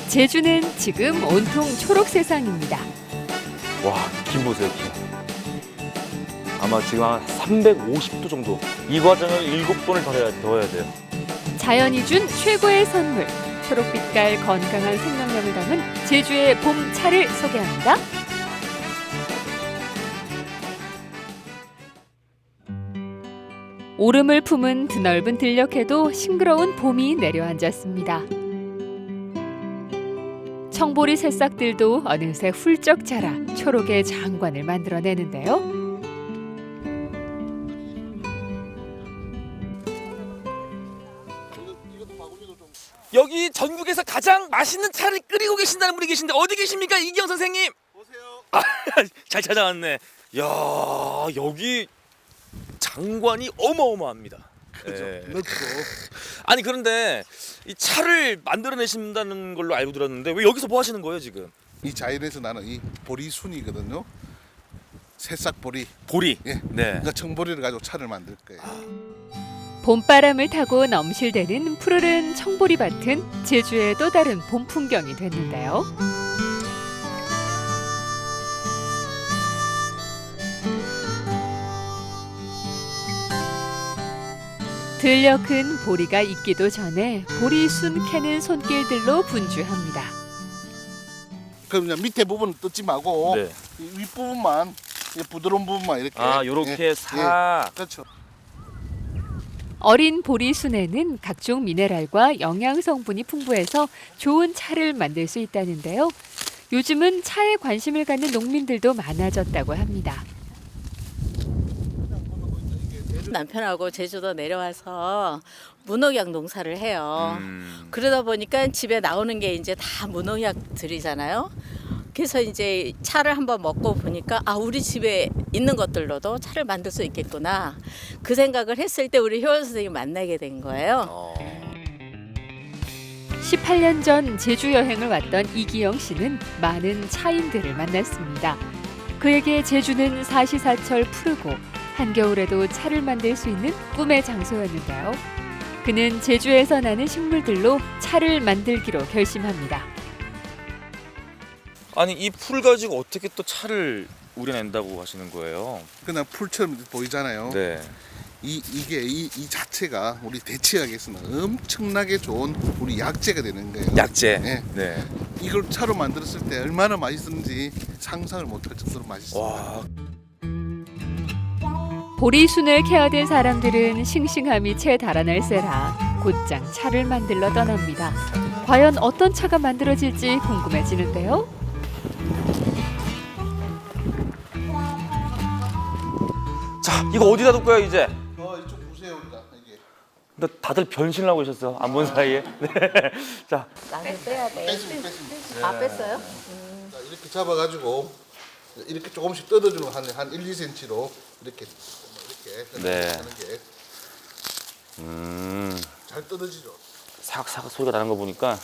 제주는 지금 온통 초록 세상입니다. 와, 김 보세요, 김. 아마 지금 한 350도 정도. 이 과정을 7번을 더 해야 돼요. 자연이 준 최고의 선물, 초록빛깔 건강한 생명력을 담은 제주의 봄차를 소개합니다. 오름을 품은 드넓은 들녘에도 싱그러운 봄이 내려앉았습니다. 청보리 새싹들도 어느새 훌쩍 자라 초록의 장관을 만들어내는데요. 여기 전국에서 가장 맛있는 차를 끓이고 계신다는 분이 계신데 어디 계십니까, 이기영 선생님? 보세요. 잘 찾아왔네. 야, 여기 장관이 어마어마합니다. 그죠. 예. 넓고. 아니 그런데 이 차를 만들어내신다는 걸로 알고 들었는데 왜 여기서 뭐 하시는 거예요 지금? 이 자연에서 나는 이 보리순이거든요. 새싹 보리. 보리. 예. 네. 그러니까 청보리를 가지고 차를 만들 거예요. 봄바람을 타고 넘실대는 푸르른 청보리밭은 제주의 또 다른 봄 풍경이 됐는데요. 들녘은 보리가 익기도 전에 보리순 캐는 손길들로 분주합니다. 그럼 그냥 밑에 부분은 뜯지 말고 네. 이 윗부분만, 이 부드러운 부분만 이렇게. 아, 요렇게 사. 그렇죠. 어린 보리순에는 각종 미네랄과 영양 성분이 풍부해서 좋은 차를 만들 수 있다는데요. 요즘은 차에 관심을 갖는 농민들도 많아졌다고 합니다. 남편하고 제주도 내려와서 무농약 농사를 해요. 음. 그러다 보니까 집에 나오는 게 이제 다 무농약들이잖아요. 그래서 이제 차를 한번 먹고 보니까 아, 우리 집에 있는 것들로도 차를 만들 수 있겠구나. 그 생각을 했을 때 우리 효원 선생님 만나게 된 거예요. 18년 전 제주 여행을 왔던 이기영 씨는 많은 차인들을 만났습니다. 그에게 제주는 사시사철 푸르고 한겨울에도 차를 만들 수 있는 꿈의 장소였는데요. 그는 제주에서 나는 식물들로 차를 만들기로 결심합니다. 아니 이 풀 가지고 어떻게 또 차를 우려낸다고 하시는 거예요? 그냥 풀처럼 보이잖아요. 네. 이게 이 자체가 우리 대치약에서는 엄청나게 좋은 우리 약재가 되는 거예요. 약재. 네. 네. 이걸 차로 만들었을 때 얼마나 맛있었는지 상상을 못할 정도로 맛있습니다. 와. 보리순을 캐어댄 사람들은 싱싱함이 채 달아날세라 곧장 차를 만들러 떠납니다. 과연 어떤 차가 만들어질지 궁금해지는데요. 자, 이거 어디다 둘 거야 이제? 이쪽 보세요, 이게. 근데 다들 변신을 하고 계셨어요. 안 본 사이에. 네. 자, 나는 빼야 돼. 뺐습니다. 아, 뺐어요? 자, 이렇게 잡아가지고 이렇게 조금씩 뜯어주면 한 1, 2cm로 이렇게 네. 하는 게 잘 뜯어지죠. 사각사각 소리가 나는 거 보니까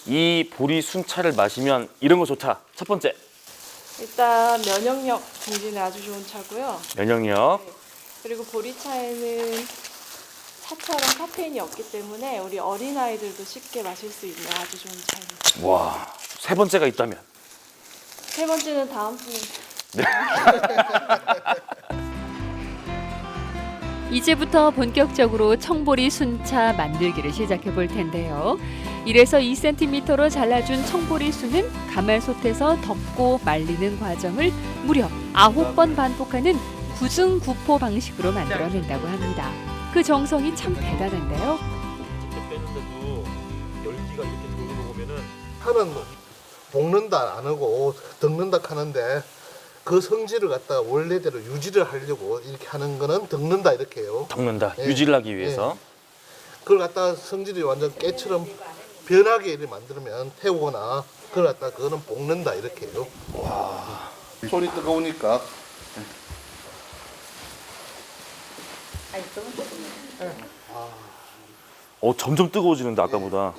이 보리 순차를 마시면 이런 거 좋다. 첫 번째, 일단 면역력 증진에 아주 좋은 차고요. 면역력. 그리고 보리차에는 차처럼 카페인이 없기 때문에 우리 어린아이들도 쉽게 마실 수 있는 아주 좋은 차입니다. 와, 세 번째가 있다면. 세 번째는 다음 분이 이제부터 본격적으로 청보리 순차 만들기를 시작해 볼 텐데요. 1에서 2cm로 잘라준 청보리 순은 가마솥에서 덮고 말리는 과정을 무려 9번 반복하는 구승구포 방식으로 만들어낸다고 합니다. 그 정성이 참 대단한데요. 직접 빼는데도 열기가 이렇게 들어오는 거 보면은 차는 볶는다 안 하고 덮는다 하는데 그 성질을 갖다가 원래대로 유지를 하려고 이렇게 하는 거는 덮는다 이렇게 해요. 덮는다. 예. 유지를 하기 위해서. 그걸 갖다가 성질이 완전 깨처럼 변하게 이렇게 만들면 태우거나 그걸 갖다가 그거는 볶는다 이렇게 해요. 와. 손이 뜨거우니까 점점 뜨거워지는데 아까보다.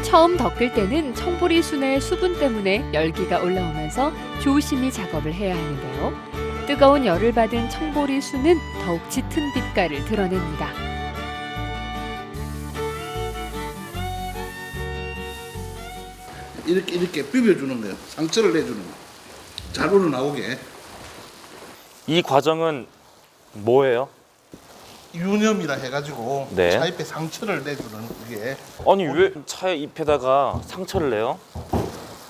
처음 덮을 때는 청보리 순의 수분 때문에 열기가 올라오면서 조심히 작업을 해야 하는데요. 뜨거운 열을 받은 청보리 순은 더욱 짙은 빛깔을 드러냅니다. 이렇게 비벼주는 거예요. 상처를 내주는 거. 잘 우러나오게. 이 과정은 뭐예요? 유념이라 해가지고 네. 차잎에 상처를 내주는 이게 아니 왜 차의 잎에다가 상처를 내요?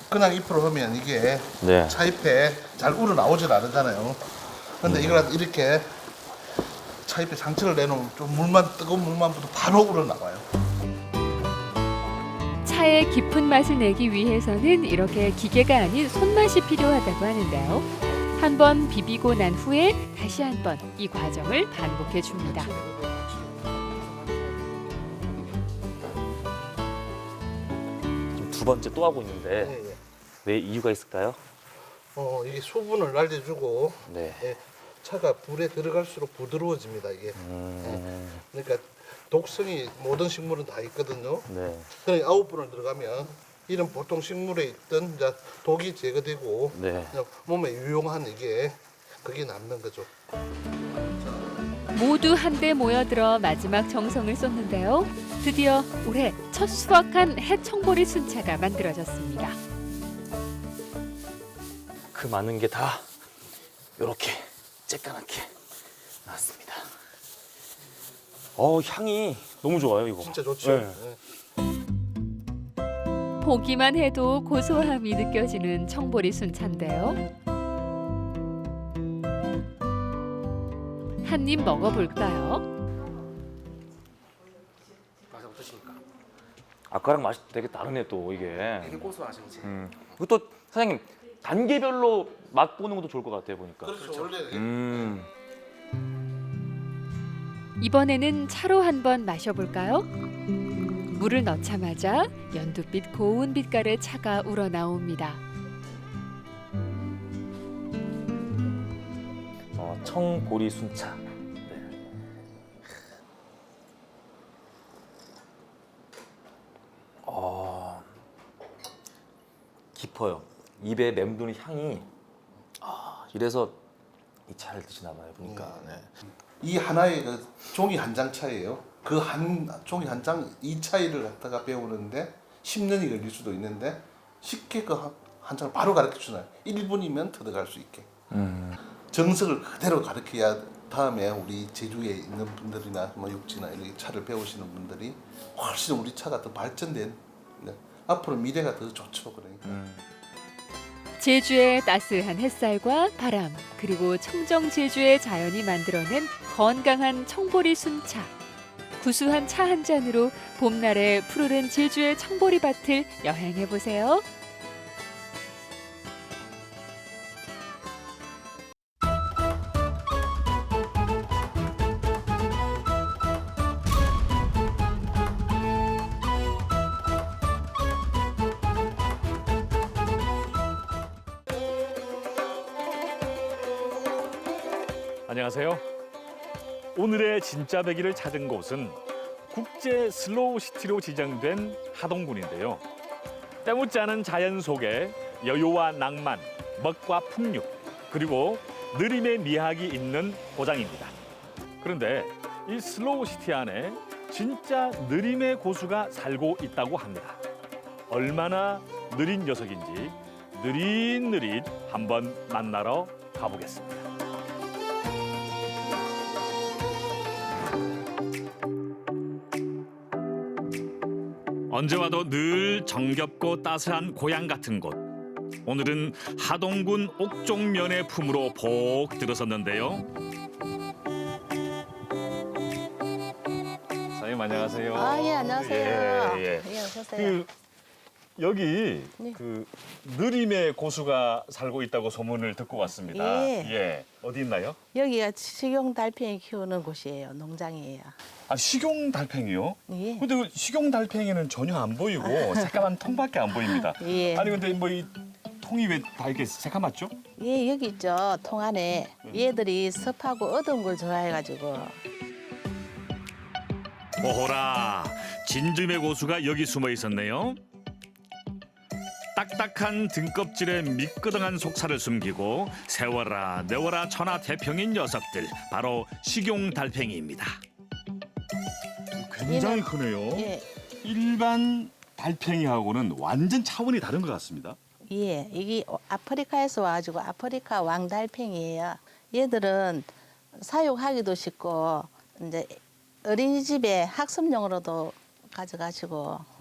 그냥 잎으로 하면 이게 네. 차잎에 잘 우러나오질 않잖아요. 근데 이걸 이렇게 차잎에 상처를 내놓으면 좀 뜨거운 물만 부도 바로 우러나와요. 차의 깊은 맛을 내기 위해서는 이렇게 기계가 아닌 손맛이 필요하다고 하는데요. 한 번 비비고 난 후에 다시 한 번 이 과정을 반복해 줍니다. 지금 두 번째 또 하고 있는데 예, 예. 왜 이유가 있을까요? 이게 수분을 날려주고 네. 예, 차가 불에 들어갈수록 부드러워집니다. 이게. 그러니까 독성이 모든 식물은 다 있거든요. 네. 그러니까 9분을 들어가면 이런 보통 식물에 있던 이제 독이 제거되고 네. 그냥 몸에 유용한 이게 그게 남는 거죠. 모두 한데 모여들어 마지막 정성을 쏟는데요. 드디어 올해 첫 수확한 해청보리 순차가 만들어졌습니다. 그 많은 게 다 이렇게 쬐까맣게 나왔습니다. 향이 너무 좋아요 이거. 진짜 좋죠. 네. 예. 보기만 해도 고소함이 느껴지는 청보리 순차인데요. 한 입 먹어볼까요? 맛이 어떠십니까? 아까랑 맛이 되게 다르네 또 이게. 되게 고소하신지. 그리고 또 사장님 단계별로 맛보는 것도 좋을 것 같아요 보니까. 그렇죠. 원래 이번에는 차로 한번 마셔볼까요? 물을 넣자마자 연두빛 고운 빛깔의 차가 우러나옵니다. 청보리 순차. 네. 깊어요. 입에 맴도는 향이. 이래서 이 차를 드시나 봐요 보니까. 네. 이 하나의 그 종이 한 장 차이예요. 그 종이 한 장 이 차이를 갖다가 배우는데 10년이 걸릴 수도 있는데 쉽게 그 한 장을 바로 가르쳐 주나요. 1분이면 터득할 수 있게. 정석을 그대로 가르쳐야 다음에 우리 제주에 있는 분들이나 뭐 육지나 이렇게 차를 배우시는 분들이 훨씬 우리 차가 더 발전된 앞으로 미래가 더 좋죠. 그러니까. 제주의 따스한 햇살과 바람, 그리고 청정 제주의 자연이 만들어낸 건강한 청보리 순차. 구수한 차 한 잔으로 봄날의 푸르른 제주의 청보리 밭을 여행해 보세요. 안녕하세요. 오늘의 진짜 배기를 찾은 곳은 국제 슬로우 시티로 지정된 하동군인데요. 때묻지 않은 자연 속에 여유와 낭만, 먹과 풍류, 그리고 느림의 미학이 있는 고장입니다. 그런데 이 슬로우 시티 안에 진짜 느림의 고수가 살고 있다고 합니다. 얼마나 느린 녀석인지 느릿느릿 한번 만나러 가보겠습니다. 언제 와도 늘 정겹고 따스한 고향 같은 곳. 오늘은 하동군 옥종면의 품으로 복 들어섰는데요. 사장님 안녕하세요. 예, 안녕하세요. 예. 오셨어요. 여기 네. 느림의 고수가 살고 있다고 소문을 듣고 왔습니다. 예. 어디 있나요? 여기가 식용 달팽이 키우는 곳이에요. 농장이에요. 아, 식용 달팽이요? 예. 근데 그 식용 달팽이는 전혀 안 보이고 새까만 통밖에 안 보입니다. 예. 아니 근데 뭐 이 통이 왜 다 이렇게 새까맣죠? 예, 여기 있죠. 통 안에 얘들이 습하고 어두운 걸 좋아해가지고. 오호라, 진즘의 고수가 여기 숨어 있었네요. 딱딱한 등껍질에 미끄덩한 속살을 숨기고 세워라 내워라 천하태평인 녀석들, 바로 식용 달팽이입니다. 굉장히 크네요. 예, 일반 달팽이하고는 완전 차원이 다른 것 같습니다. 예, 이게 아프리카에서 와가지고 아프리카 왕달팽이에요. 얘들은 사육하기도 쉽고 이제 어린이집에 학습용으로도 가져가시고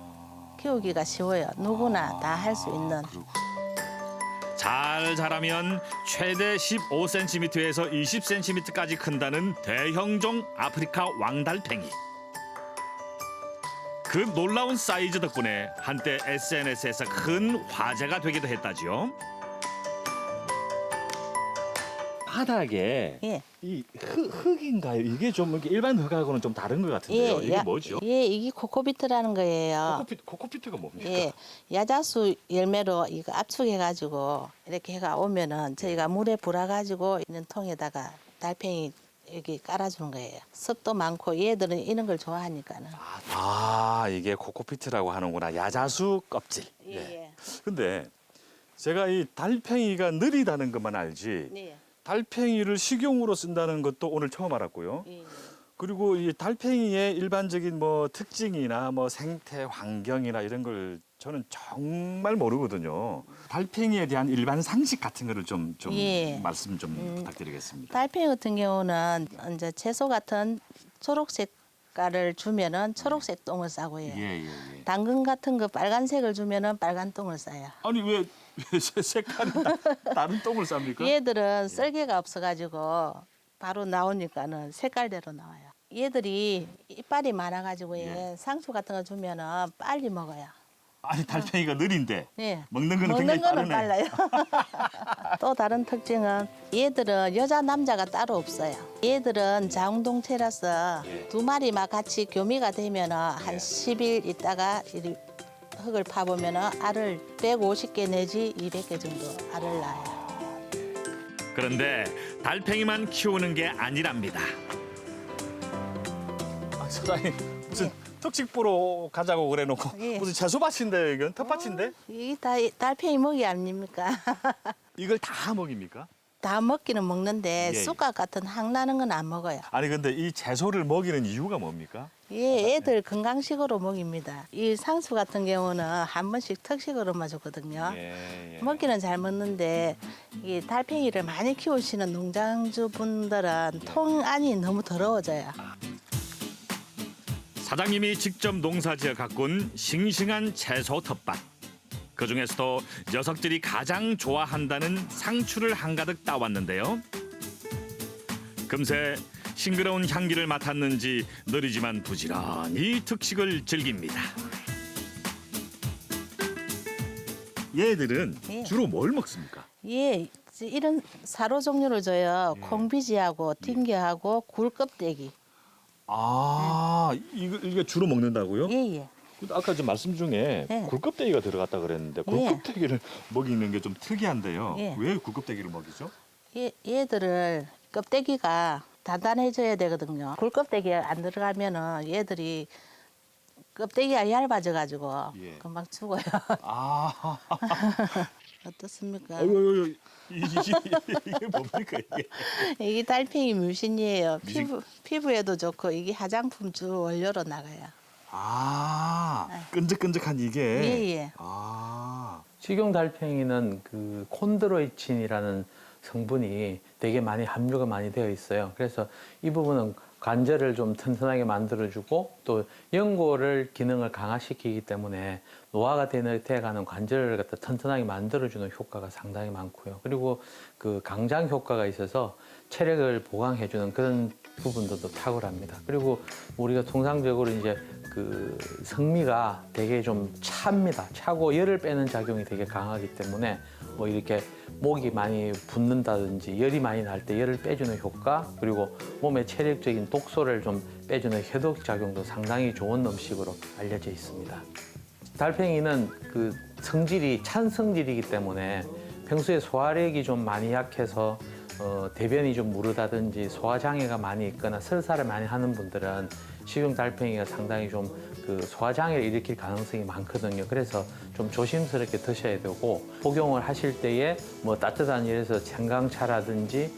키우기가 쉬워요. 누구나 다 할 수 있는. 잘 자라면 최대 15cm에서 20cm까지 큰다는 대형종 아프리카 왕달팽이. 그 놀라운 사이즈 덕분에 한때 SNS에서 큰 화제가 되기도 했다지요. 바닥에 예. 이 흙인가요? 이게 좀 이렇게 일반 흙하고는 좀 다른 것 같은데요. 이게 뭐죠? 예, 이게 코코비트라는 거예요. 코코피트가 뭡니까? 예, 야자수 열매로 이거 압축해가지고 이렇게 해가 오면은 저희가 물에 불어가지고 있는 통에다가 달팽이 여기 깔아주는 거예요. 습도 많고 얘들은 이런 걸 좋아하니까는. 아, 이게 코코피트라고 하는구나. 야자수 껍질. 예. 근데 제가 이 달팽이가 느리다는 것만 알지 네. 달팽이를 식용으로 쓴다는 것도 오늘 처음 알았고요. 예. 그리고 이 달팽이의 일반적인 뭐 특징이나 뭐 생태 환경이나 이런 걸 저는 정말 모르거든요. 달팽이에 대한 일반 상식 같은 거를 좀 예. 말씀 좀 부탁드리겠습니다. 달팽이 같은 경우는 이제 채소 같은 초록색 깔을 주면은 초록색 똥을 싸고 해요. 예. 당근 같은 거 빨간색을 주면은 빨간 똥을 싸요. 아니 왜 색깔이 다른 똥을 쌉니까? 얘들은 썰개가 없어가지고 바로 나오니까는 색깔대로 나와요. 얘들이 이빨이 많아가지고 상추 같은 거 주면은 빨리 먹어요. 아니 달팽이가 느린데 예. 먹는 거는 먹는 굉장히 거는 빠르네. 빨라요. 또 다른 특징은 얘들은 여자 남자가 따로 없어요. 얘들은 자웅동체라서 두 마리만 같이 교미가 되면은 한 10일 있다가 이 흙을 파보면은 알을 150개 내지 200개 정도 알을 낳아요. 그런데 달팽이만 키우는 게 아니랍니다. 아, 사장님 무슨 특식부로 가자고 그래놓고 예. 무슨 채소밭인데 이건 텃밭인데 이게 다 달팽이 먹이 아닙니까? 이걸 다 먹입니까? 다 먹기는 먹는데 예. 쑥갓 같은 항 나는 건 안 먹어요. 아니 근데 이 채소를 먹이는 이유가 뭡니까? 예, 애들 건강식으로 먹입니다. 이 상추 같은 경우는 한 번씩 특식으로만 주거든요. 예. 먹기는 잘 먹는데 이 달팽이를 많이 키우시는 농장주분들은 통 안이 너무 더러워져요. 사장님이 직접 농사지어 가꾼 싱싱한 채소 텃밭. 그중에서도 녀석들이 가장 좋아한다는 상추를 한가득 따왔는데요. 금세 싱그러운 향기를 맡았는지 느리지만 부지런히 특식을 즐깁니다. 얘들은 예. 주로 뭘 먹습니까? 예, 이런 사료 종류를 줘요. 콩비지하고 팅겨하고 굴 껍데기. 아, 이게 주로 먹는다고요? 예, 예. 아까 좀 말씀 중에 예. 굴껍데기가 들어갔다 그랬는데 굴껍데기를 먹이는 게 좀 특이한데요. 예. 왜 굴껍데기를 먹이죠? 얘들을 껍데기가 단단해져야 되거든요. 굴 껍데기가 안 들어가면은 얘들이 껍데기가 얇아져가지고 예. 금방 죽어요. 아, 어떻습니까? 이게 뭡니까 이게? 이게 달팽이 뮤신이에요. 피부에도 좋고 이게 화장품 주 원료로 나가요. 아, 끈적끈적한 이게. 예예. 아, 식용 달팽이는 그 콘드로이친이라는 성분이 되게 많이 함유가 많이 되어 있어요. 그래서 이 부분은 관절을 좀 튼튼하게 만들어주고 또 연골을 기능을 강화시키기 때문에 노화가 돼가는 관절을 갖다 튼튼하게 만들어주는 효과가 상당히 많고요. 그리고 그 강장 효과가 있어서 체력을 보강해주는 그런 부분들도 탁월합니다. 그리고 우리가 통상적으로 이제 그 성미가 되게 좀 찹니다. 차고 열을 빼는 작용이 되게 강하기 때문에 뭐 이렇게 목이 많이 붓는다든지 열이 많이 날 때 열을 빼주는 효과, 그리고 몸의 체력적인 독소를 좀 빼주는 해독 작용도 상당히 좋은 음식으로 알려져 있습니다. 달팽이는 그 성질이 찬 성질이기 때문에 평소에 소화력이 좀 많이 약해서 대변이 좀 무르다든지 소화장애가 많이 있거나 설사를 많이 하는 분들은 식용 달팽이가 상당히 좀 그 소화장애를 일으킬 가능성이 많거든요. 그래서 좀 조심스럽게 드셔야 되고 복용을 하실 때에 뭐 따뜻한 예를 들어서 생강차라든지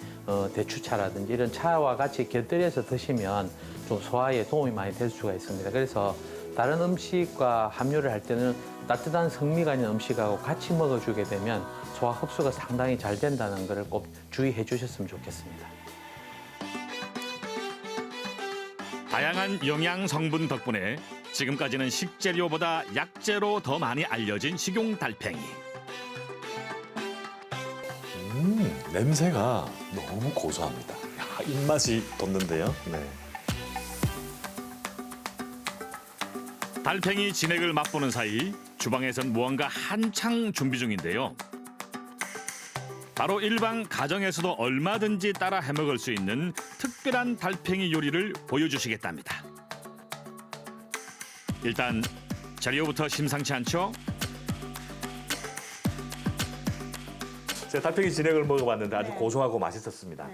대추차라든지 이런 차와 같이 곁들여서 드시면 좀 소화에 도움이 많이 될 수가 있습니다. 그래서 다른 음식과 함유를 할 때는 따뜻한 성미가 있는 음식하고 같이 먹어주게 되면 소화 흡수가 상당히 잘 된다는 것을 꼭 주의해 주셨으면 좋겠습니다. 다양한 영양 성분 덕분에 지금까지는 식재료보다 약재로 더 많이 알려진 식용 달팽이. 냄새가 너무 고소합니다. 야, 입맛이 돋는데요. 네. 달팽이 진액을 맛보는 사이 주방에선 무언가 한창 준비 중인데요. 바로 일반 가정에서도 얼마든지 따라 해먹을 수 있는 특별한 달팽이 요리를 보여주시겠답니다. 일단 재료부터 심상치 않죠? 제가 달팽이 진액을 먹어봤는데 아주 고소하고 맛있었습니다.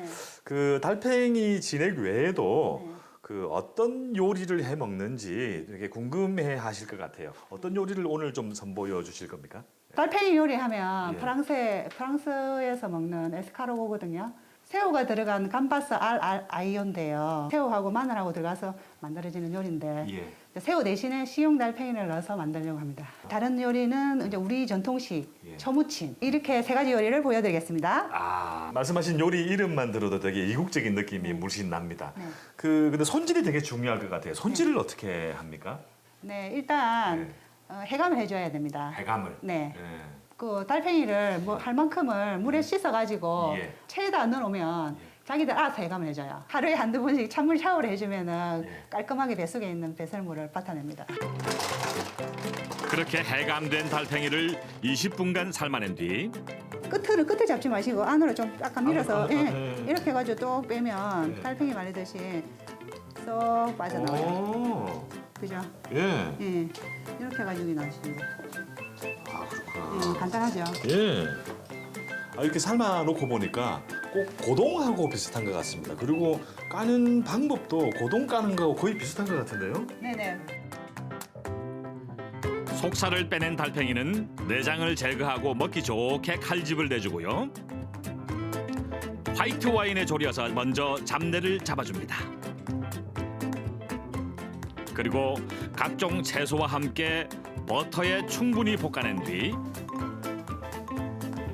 그 달팽이 진액 외에도 그 어떤 요리를 해 먹는지 되게 궁금해 하실 것 같아요. 어떤 요리를 오늘 좀 선보여 주실 겁니까? 달팽이 요리하면 예. 프랑스에서 먹는 에스카르고거든요. 새우가 들어간 감바스 알 아이온인데요. 새우하고 마늘하고 들어가서 만들어지는 요리인데 예. 새우 대신에 식용 달팽이를 넣어서 만들려고 합니다. 다른 요리는 이제 우리 전통식 예. 초무침 이렇게 세 가지 요리를 보여드리겠습니다. 아, 말씀하신 요리 이름만 들어도 되게 이국적인 느낌이 물씬 납니다. 근데 손질이 되게 중요할 것 같아요. 손질을 어떻게 합니까? 네, 일단 해감을 해줘야 됩니다. 해감을. 네. 예. 그 달팽이를 뭐 할 만큼을 물에 씻어가지고 예. 체에다 넣어놓으면 자기들 알아서 해감을 해줘요. 하루에 한두 번씩 찬물 샤워를 해주면은 예. 깔끔하게 뱃속에 있는 배설물을 받아냅니다. 그렇게 해감된 달팽이를 20분간 삶아낸 뒤 끝을 잡지 마시고 안으로 좀 약간 밀어서 네. 이렇게 해가지고 또 빼면 네. 달팽이 말리듯이 쏙 빠져나와요. 오. 그죠? 예. 예. 이렇게 해가지고 나오십니다. 아, 그렇구나. 간단하죠? 예. 아, 이렇게 삶아 놓고 보니까 꼭 고동하고 비슷한 것 같습니다. 그리고 까는 방법도 고동 까는 거하고 거의 비슷한 것 같은데요? 네네. 속살을 빼낸 달팽이는 내장을 제거하고 먹기 좋게 칼집을 내주고요. 화이트 와인에 졸여서 먼저 잡내를 잡아줍니다. 그리고 각종 채소와 함께 버터에 충분히 볶아낸 뒤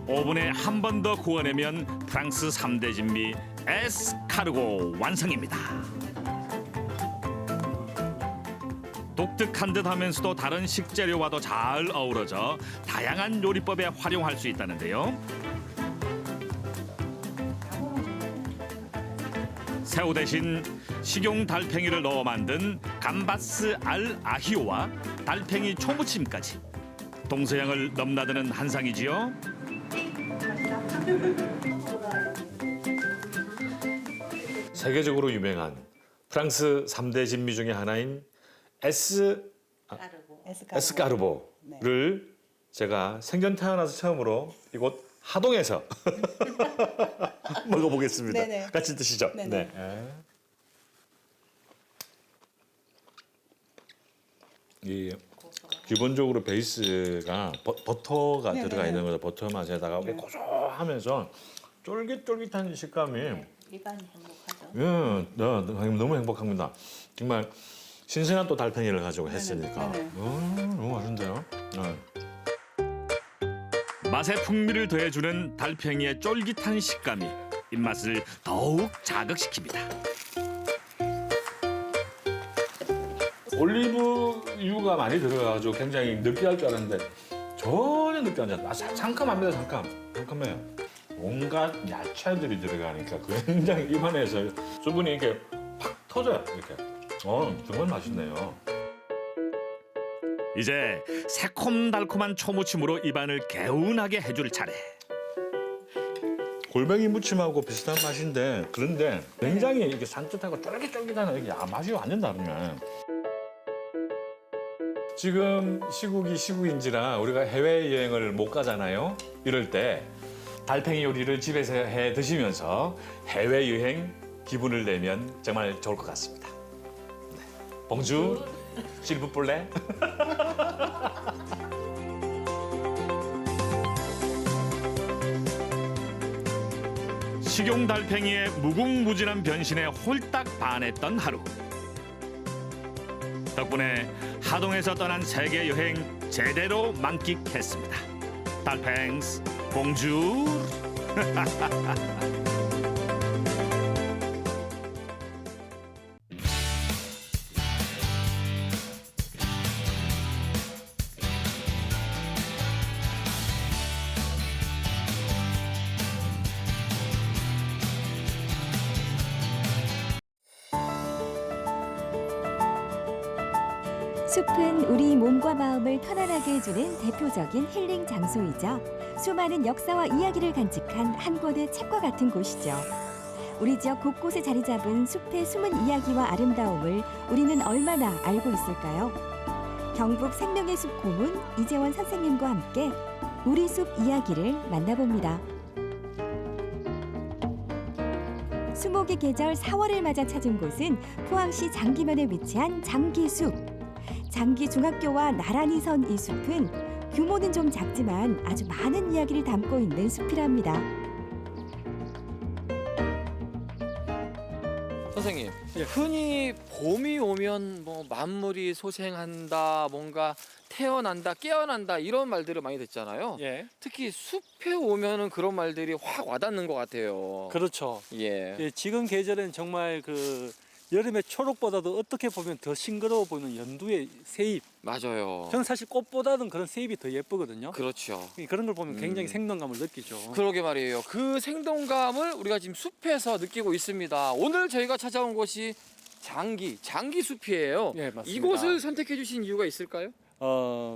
오븐에 한 번 더 구워내면 프랑스 3대 진미 에스카르고 완성입니다. 독특한 듯하면서도 다른 식재료와도 잘 어우러져 다양한 요리법에 활용할 수 있다는데요. 새우 대신 식용 달팽이를 넣어 만든 감바스 알 아히오와 달팽이 초무침까지 동서양을 넘나드는 한상이지요. 세계적으로 유명한 프랑스 3대 진미 중에 하나인 에스카르보를 제가 생전 태어나서 처음으로 이곳 하동에서 먹어보겠습니다. 네네. 같이 드시죠. 네네. 네. 이 기본적으로 베이스가 버터가 네네네. 들어가 있는 거죠. 버터 맛에다가 고소하면서 쫄깃쫄깃한 식감이 입안이 행복하죠. 예, 너무 행복합니다. 정말 신선한 또 달팽이를 가지고 했으니까 네네. 너무 맛있는데요. 네. 맛의 풍미를 더해주는 달팽이의 쫄깃한 식감이 입맛을 더욱 자극시킵니다. 올리브유가 많이 들어가가지고 굉장히 느끼할 줄 알았는데 전혀 느끼하지 않아요. 상큼합니다. 상큼해요. 온갖 야채들이 들어가니까 굉장히 입안에서 수분이 이렇게 팍 터져요. 이렇게. 정말 맛있네요. 이제 새콤달콤한 초무침으로 입안을 개운하게 해줄 차례. 골뱅이 무침하고 비슷한 맛인데 그런데 굉장히 이게 산뜻하고 쫄깃쫄깃한 이게 맛이 완전 다르네. 지금 시국이 시국인지라 우리가 해외여행을 못 가잖아요. 이럴 때 달팽이 요리를 집에서 해 드시면서 해외여행 기분을 내면 정말 좋을 것 같습니다. 네. 봉주. 실버 볼래? 식용 달팽이의 무궁무진한 변신에 홀딱 반했던 하루. 덕분에 하동에서 떠난 세계 여행 제대로 만끽했습니다. 달팽스 봉주르. 숲은 우리 몸과 마음을 편안하게 해주는 대표적인 힐링 장소이자 수많은 역사와 이야기를 간직한 한 권의 책과 같은 곳이죠. 우리 지역 곳곳에 자리 잡은 숲의 숨은 이야기와 아름다움을 우리는 얼마나 알고 있을까요? 경북 생명의 숲 고문 이재원 선생님과 함께 우리 숲 이야기를 만나봅니다. 수목의 계절 4월을 맞아 찾은 곳은 포항시 장기면에 위치한 장기숲. 장기중학교와 나란히 선 이 숲은 규모는 좀 작지만 아주 많은 이야기를 담고 있는 숲이랍니다. 선생님, 흔히 봄이 오면 뭐 만물이 소생한다, 뭔가 태어난다, 깨어난다 이런 말들을 많이 듣잖아요. 예. 특히 숲에 오면은 그런 말들이 확 와닿는 것 같아요. 그렇죠. 예. 예, 지금 계절은 정말 그 여름의 초록보다도 어떻게 보면 더 싱그러워 보이는 연두의 새잎. 맞아요. 저는 사실 꽃보다는 그런 새잎이 더 예쁘거든요. 그렇죠. 그런 걸 보면 굉장히 생동감을 느끼죠. 그러게 말이에요. 그 생동감을 우리가 지금 숲에서 느끼고 있습니다. 오늘 저희가 찾아온 곳이 장기숲이에요. 예, 맞습니다. 이곳을 선택해 주신 이유가 있을까요?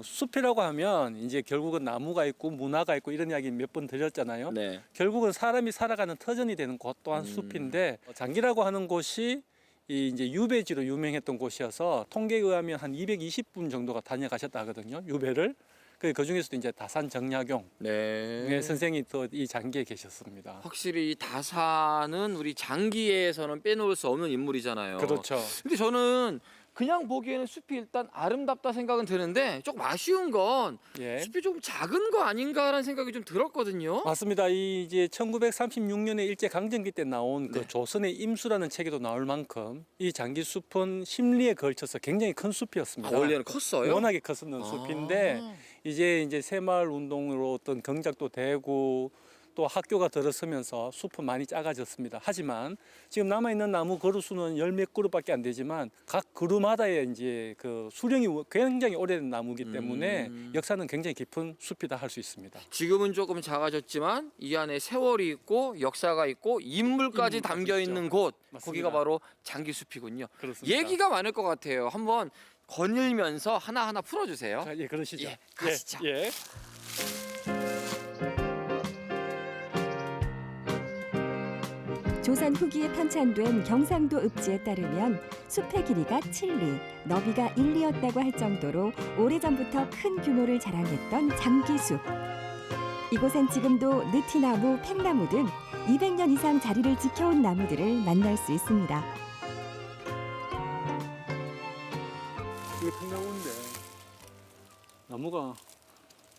숲이라고 하면 이제 결국은 나무가 있고 문화가 있고 이런 이야기 몇 번 드렸잖아요. 네. 결국은 사람이 살아가는 터전이 되는 곳 또한 숲인데 장기라고 하는 곳이 이제 유배지로 유명했던 곳이어서 통계에 의하면 한 220분 정도가 다녀가셨다 하거든요. 유배를. 그 중에서도 이제 다산 정약용 네. 선생이 또 이 장기에 계셨습니다. 확실히 이 다산은 우리 장기에서는 빼놓을 수 없는 인물이잖아요. 그렇죠. 근데 저는 그냥 보기에는 숲이 일단 아름답다 생각은 드는데 조금 아쉬운 건 예. 숲이 좀 작은 거 아닌가라는 생각이 좀 들었거든요. 맞습니다. 이 이제 1936년에 일제 강점기 때 나온 그 네. 조선의 임수라는 책에도 나올 만큼 이 장기숲은 심리에 걸쳐서 굉장히 큰 숲이었습니다. 원래는 컸어요? 워낙에 컸었는 숲인데 이제 새마을 운동으로 어떤 경작도 되고 또 학교가 들어서면서 숲은 많이 작아졌습니다. 하지만 지금 남아 있는 나무 그루수는 열 몇 그루밖에 안 되지만 각 그루마다의 이제 그 수령이 굉장히 오래된 나무이기 때문에 역사는 굉장히 깊은 숲이다 할 수 있습니다. 지금은 조금 작아졌지만 이 안에 세월이 있고 역사가 있고 인물까지 담겨 있는 곳, 맞습니다. 거기가 바로 장기숲이군요. 그렇습니다. 얘기가 많을 것 같아요. 한번 거닐면서 하나하나 풀어주세요. 자, 예, 그러시죠. 예, 가시죠. 예. 조선 후기에 편찬된 경상도 읍지에 따르면 숲의 길이가 7리, 너비가 1리였다고 할 정도로 오래전부터 큰 규모를 자랑했던 장기숲. 이곳엔 지금도 느티나무, 팽나무 등 200년 이상 자리를 지켜온 나무들을 만날 수 있습니다. 이게 팽나무인데 나무가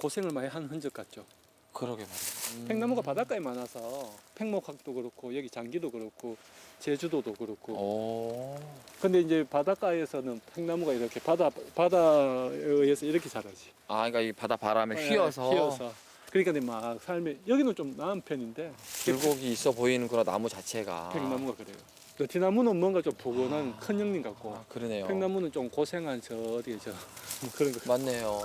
고생을 많이 한 흔적 같죠. 그러게 말이에요. 팽나무가 바닷가에 많아서 팽목학도 그렇고 여기 장기도 그렇고 제주도도 그렇고. 근데 이제 바닷가에서는 팽나무가 이렇게 바다에 의해서 이렇게 자라지. 아, 그러니까 이 바다 바람에 휘어서. 휘어서. 그러니까 막 삶에 여기는 좀 나은 편인데 굴곡이 있어 보이는 그런 나무 자체가. 팽나무가 그래요. 느티나무는 뭔가 좀 포근한 큰 형님 같고. 그러네요. 팽나무는 좀 고생한 어디에 뭐 그런 거. 맞네요.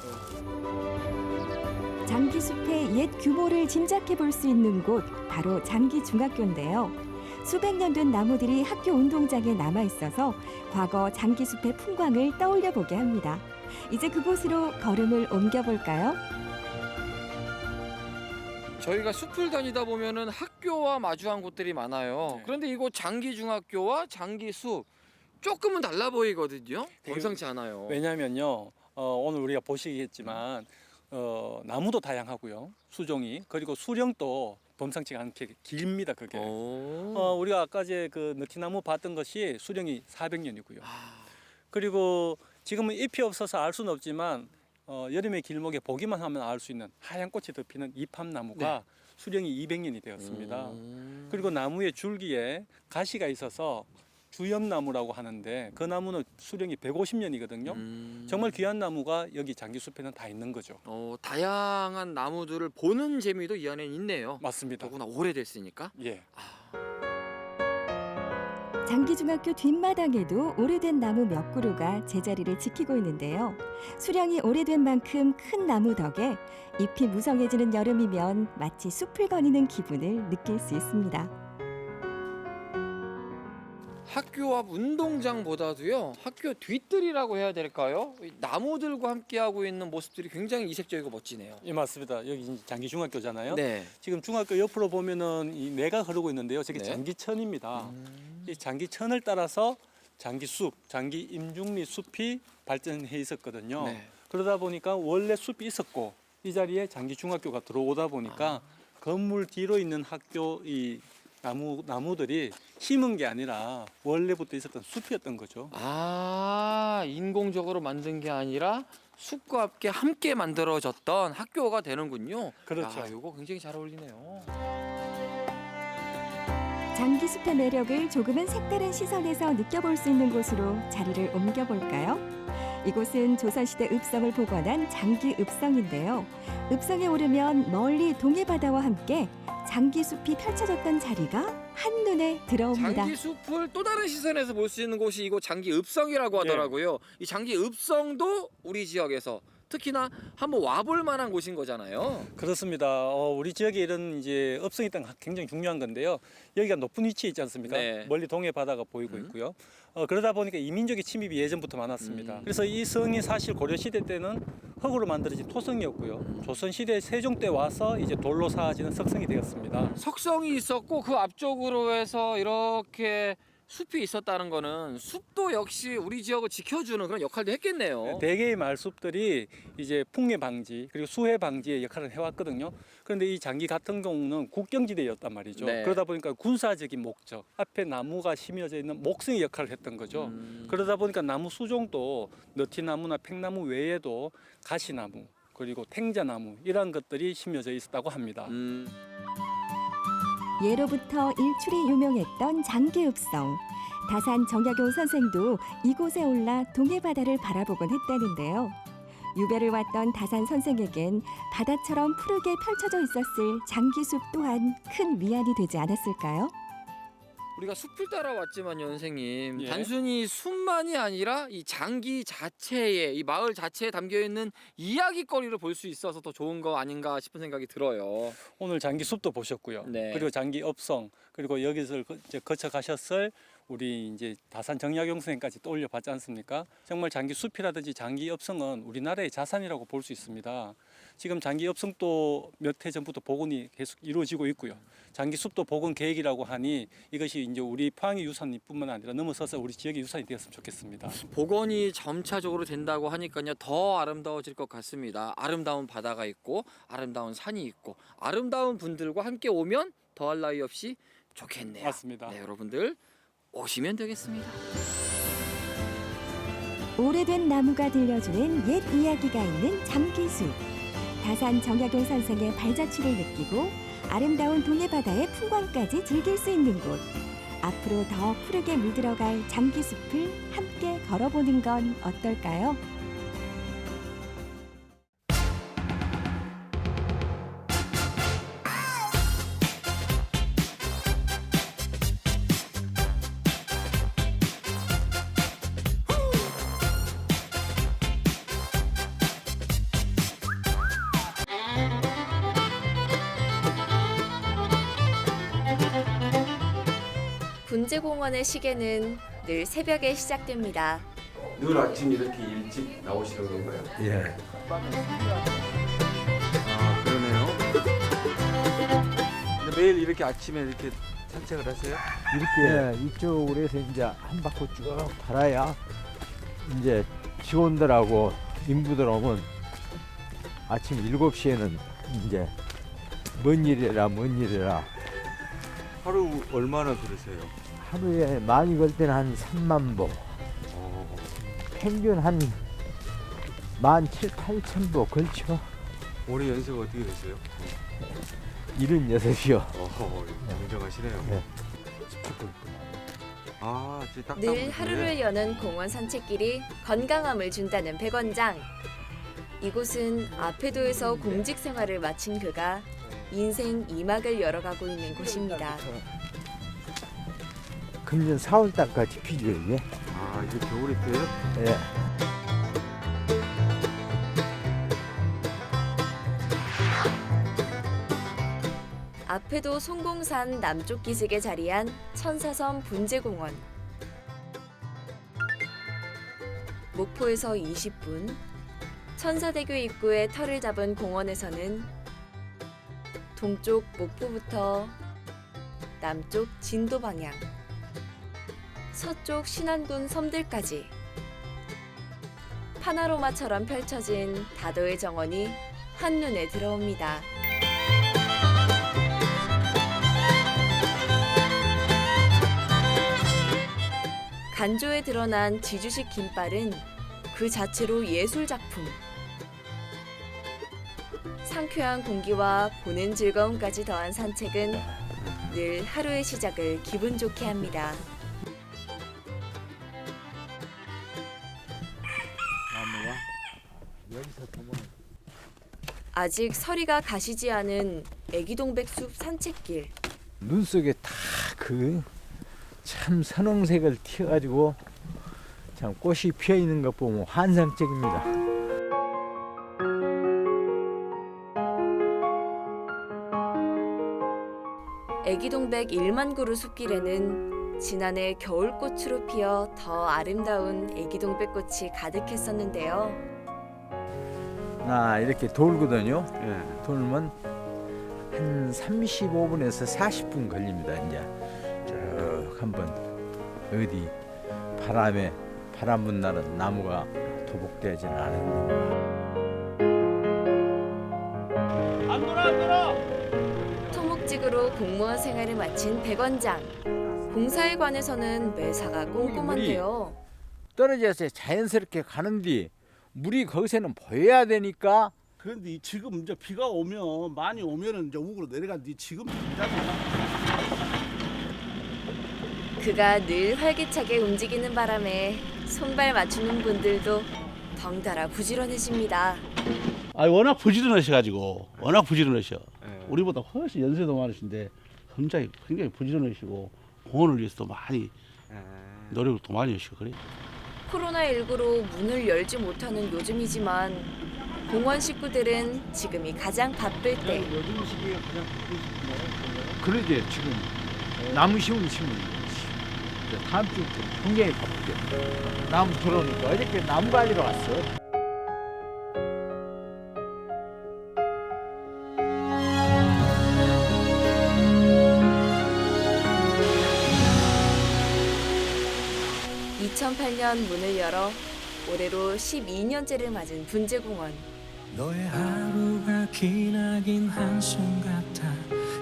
장기숲의 옛 규모를 짐작해 볼 수 있는 곳 바로 장기중학교인데요. 수백 년 된 나무들이 학교 운동장에 남아 있어서 과거 장기숲의 풍광을 떠올려 보게 합니다. 이제 그곳으로 걸음을 옮겨 볼까요? 저희가 숲을 다니다 보면은 학교와 마주한 곳들이 많아요. 네. 그런데 이곳 장기중학교와 장기숲 조금은 달라 보이거든요. 범상치 않아요. 왜냐면요. 오늘 우리가 보시겠지만 나무도 다양하고요. 수종이. 그리고 수령도 범상치가 않게 깁니다. 그게. 우리가 아까 그 느티나무 봤던 것이 수령이 400년이고요. 그리고 지금은 잎이 없어서 알 수는 없지만 여름의 길목에 보기만 하면 알 수 있는 하얀 꽃이 덮이는 이팝나무가 수령이 200년이 되었습니다. 그리고 나무의 줄기에 가시가 있어서 주염나무라고 하는데 그 나무는 수령이 150년이거든요. 정말 귀한 나무가 여기 장기숲에는 다 있는 거죠. 다양한 나무들을 보는 재미도 이 안에 있네요. 맞습니다. 더구나 오래됐으니까. 예. 장기중학교 뒷마당에도 오래된 나무 몇 그루가 제자리를 지키고 있는데요. 수령이 오래된 만큼 큰 나무 덕에 잎이 무성해지는 여름이면 마치 숲을 거니는 기분을 느낄 수 있습니다. 학교 앞 운동장보다도요, 학교 뒷뜰이라고 해야 될까요? 이 나무들과 함께하고 있는 모습들이 굉장히 이색적이고 멋지네요. 예, 맞습니다. 여기 이제 장기중학교잖아요. 네. 지금 중학교 옆으로 보면은 이 내가 흐르고 있는데요. 저게 네. 장기천입니다. 이 장기천을 따라서 장기숲, 장기임중리 숲이 발전해 있었거든요. 네. 그러다 보니까 원래 숲이 있었고 이 자리에 장기중학교가 들어오다 보니까 건물 뒤로 있는 학교 이 나무들이 심은 게 아니라 원래부터 있었던 숲이었던 거죠. 인공적으로 만든 게 아니라 숲과 함께 만들어졌던 학교가 되는군요. 그렇죠. 이거 굉장히 잘 어울리네요. 장기숲의 매력을 조금은 색다른 시선에서 느껴볼 수 있는 곳으로 자리를 옮겨볼까요? 이곳은 조선시대 읍성을 복원한 장기읍성인데요. 읍성에 오르면 멀리 동해바다와 함께 장기숲이 펼쳐졌던 자리가 한눈에 들어옵니다. 장기숲을 또 다른 시선에서 볼 수 있는 곳이 이곳 장기읍성이라고 하더라고요. 이 장기읍성도 우리 지역에서 특히나 한번 와볼 만한 곳인 거잖아요. 그렇습니다. 우리 지역에 이런 이제 읍성이 땅 굉장히 중요한 건데요. 여기가 높은 위치에 있지 않습니까? 네. 멀리 동해 바다가 보이고 있고요. 그러다 보니까 이민족의 침입이 예전부터 많았습니다. 그래서 이 성이 사실 고려 시대 때는 흙으로 만들어진 토성이었고요. 조선 시대 세종 때 와서 이제 돌로 쌓아지는 석성이 되었습니다. 석성이 있었고 그 앞쪽으로 해서 이렇게 숲이 있었다는 거는 숲도 역시 우리 지역을 지켜주는 그런 역할도 했겠네요. 대개의 마을숲들이 이제 풍해 방지 그리고 수해 방지의 역할을 해왔거든요. 그런데 이 장기 같은 경우는 국경지대였단 말이죠. 네. 그러다 보니까 군사적인 목적, 앞에 나무가 심어져 있는 목성의 역할을 했던 거죠. 그러다 보니까 나무 수종도 너티나무나 팽나무 외에도 가시나무 그리고 탱자나무 이런 것들이 심어져 있었다고 합니다. 예로부터 일출이 유명했던 장기읍성. 다산 정약용 선생도 이곳에 올라 동해바다를 바라보곤 했다는데요. 유배를 왔던 다산 선생에겐 바다처럼 푸르게 펼쳐져 있었을 장기숲 또한 큰 위안이 되지 않았을까요? 우리가 숲을 따라왔지만요, 선생님. 예. 단순히 숲만이 아니라 이 장기 자체에, 이 마을 자체에 담겨있는 이야기거리를 볼 수 있어서 더 좋은 거 아닌가 싶은 생각이 들어요. 오늘 장기숲도 보셨고요. 네. 그리고 장기읍성 그리고 여기서 거쳐 가셨을 우리 이제 다산 정약용 선생까지 떠올려 봤지 않습니까? 정말 장기숲이라든지 장기읍성은 우리나라의 자산이라고 볼 수 있습니다. 지금 장기읍성도 몇 해 전부터 복원이 계속 이루어지고 있고요. 장기숲도 복원 계획이라고 하니 이것이 이제 우리 포항의 유산뿐만 아니라 넘어서서 우리 지역의 유산이 되었으면 좋겠습니다. 복원이 점차적으로 된다고 하니까요, 더 아름다워질 것 같습니다. 아름다운 바다가 있고 아름다운 산이 있고 아름다운 분들과 함께 오면 더할 나위 없이 좋겠네요. 맞습니다. 네, 여러분들 오시면 되겠습니다. 오래된 나무가 들려주는 옛 이야기가 있는 장기숲. 다산 정약용 선생의 발자취를 느끼고 아름다운 동해바다의 풍광까지 즐길 수 있는 곳. 앞으로 더 푸르게 물들어갈 장기숲을 함께 걸어보는 건 어떨까요? 분재공원의 시계는 늘 새벽에 시작됩니다. 늘 아침 이렇게 일찍 나오시는 건가요? 예. 아, 그러네요. 근데 매일 이렇게 아침에 이렇게 산책을 하세요? 이렇게 이쪽으로 해서 이제 한 바퀴 쭉 돌아야 이제 직원들하고 인부들 오면 아침 7시에는 이제 뭔 일이라 하루 얼마나 걸으세요? 하루에 많이 걸 때는 한 3만 보. 평균 한 17,000~18,000보 걸쳐. 올해 연세가 어떻게 되세요? 76이요. 굉장하시네요. 네. 아, 이제 딱 늘 하루를 여는 공원 산책길이 건강함을 준다는 백원장. 이곳은 아페도에서 공직 생활을 마친 그가 인생 2막을 열어가고 있는 곳입니다. 금년 4월달까지 피죠 이게. 아, 이게 겨울이 돼요? 예. 아페도 송공산 남쪽 기슭에 자리한 천사섬 분재공원. 목포에서 20분, 천사대교 입구에 터를 잡은 공원에서는 동쪽 목포부터 남쪽 진도 방향, 서쪽 신안군 섬들까지 파노라마처럼 펼쳐진 다도의 정원이 한눈에 들어옵니다. 간조에 드러난 지주식 김발은 그 자체로 예술작품. 상쾌한 공기와 보는 즐거움까지 더한 산책은 늘 하루의 시작을 기분 좋게 합니다. 나무가 여기서 보면 아직 서리가 가시지 않은 애기동백숲 산책길. 눈 속에 다 그 참 선홍색을 튀어가지고 참 꽃이 피어 있는 것 보면 환상적입니다. 애기동백 1만 그루 숲길에는 지난해 겨울꽃으로 피어 더 아름다운 애기동백꽃이 가득했었는데요. 이렇게 돌거든요. 돌면 한 35분에서 40분 걸립니다. 이제 쭉 한번 어디 바람 분 날은 나무가 도복되지는 않았는데. 안 돌아. 토목직으로 공무원 생활을 마친 백원장. 공사에 관해서는 매사가 꼼꼼한데요. 떨어져서 자연스럽게 가는데 물이 거기서는 보여야 되니까. 그런데 지금 이제 비가 오면 많이 오면은 이제 우그로 내려가는데 지금 비잖아요. 그가 늘 활기차게 움직이는 바람에 손발 맞추는 분들도 덩달아 부지런해집니다. 워낙 부지런하셔가지고 워낙 부지런하셔. 우리보다 훨씬 연세도 많으신데 굉장히 부지런하시고 공원을 위해서도 많이 노력을 더 많이 하시고 그래요. 코로나19로 문을 열지 못하는 요즘이지만 공원 식구들은 지금이 가장 바쁠 때. 요즘 시기가 가장 바쁘시네요. 그러게 지금 나무 심으면 다음 주부터 굉장히 바쁘게 나무 들어오니까 어저께 나무 가지러 갔어. (2008년) 문을 열어 올해로 12년째를 맞은 분재공원. 너의 하루가 기나긴 한숨 같아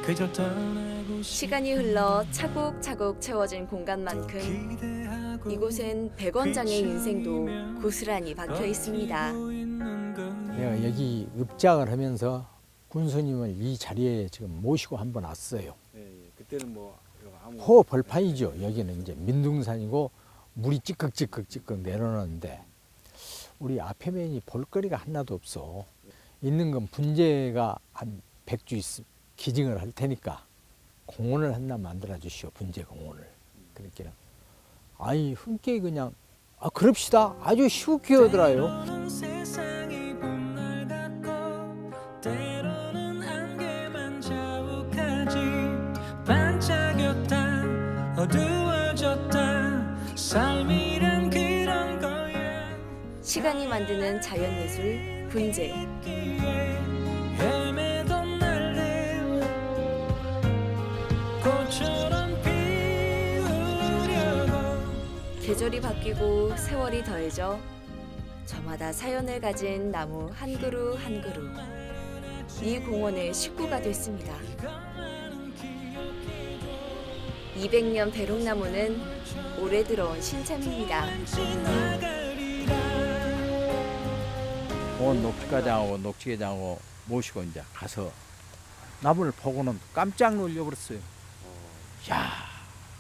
그저 떠나고 시간이 흘러 차곡차곡 채워진 공간만큼 이곳엔 백원장의 인생도 고스란히 박혀 있습니다. 내가 여기 입장을 하면서 군수님을 이 자리에 지금 모시고 한번 왔어요. 그때는 뭐 호 벌판이죠. 여기는 이제 민둥산이고 물이 찌깍찌깍 내려오는데 우리 앞에면이 볼거리가 하나도 없어. 있는 건 분재가 한 100주 기증을 할 테니까 공원을 하나 만들어 주시오. 분재 공원을. 그렇게는 아니 흔쾌히 그냥 그럽시다. 아주 쉽게 하더라요. 때로는 안개만 자욱하지 반짝였다 어두워졌다 삶이란 그런 거야. 시간이 만드는 자연예술 분재. 헤매던 날들 꽃처럼 피우려고. 계절이 바뀌고 세월이 더해져 저마다 사연을 가진 나무 한 그루 한 그루. 이 공원의 식구가 됐습니다. 200년 배롱나무는 올해 들어온 신참입니다. 온 녹지과장하고 녹지계장하고 모시고 이제 가서 나무를 보고는 깜짝 놀려버렸어요. 야,